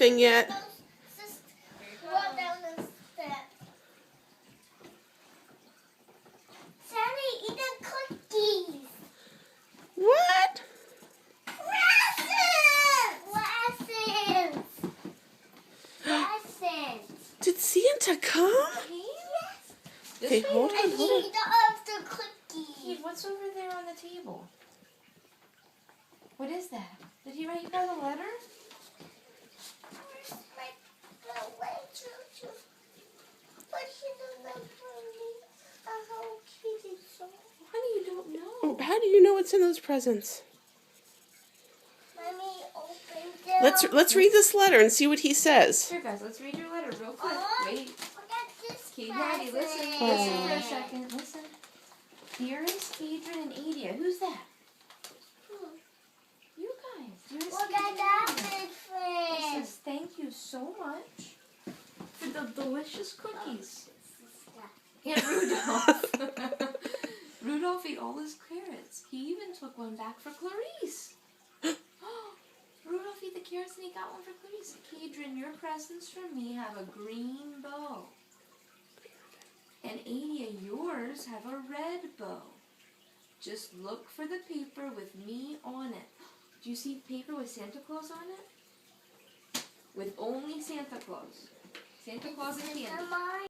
anything yet. Walk down the steps. Sammy, eat the cookies. What? Presents. Did Santa come? Yes. Okay, hold on, And hold on. eat the cookies. Kate, what's over there on the table? What is that? Did he write you guys a letter? Where's my letter? But he doesn't know for me. How cute it's so. Honey, you don't know. Oh, how do you know what's in those presents? Mommy, open them. Let's read this letter and see what he says. Here, guys, let's read your letter real quick. Wait. Look at this Kate, Maddie, listen. present. Listen for a second. Listen. Dearest Adrian and Adia. Who's that? You guys. Dearest Look Adrian at and that Adia. big It friend. says thank you so much for the delicious cookies. And Rudolph. Rudolph ate all his carrots. He even took one back for Clarice. Rudolph ate the carrots and he got one for Clarice. Kadrin, your presents from me have a green bow. And Adia, yours have a red bow. Just look for the paper with me on it. Do you see paper with Santa Claus on it? With only Santa Claus. Santa Claus and candy. Mine.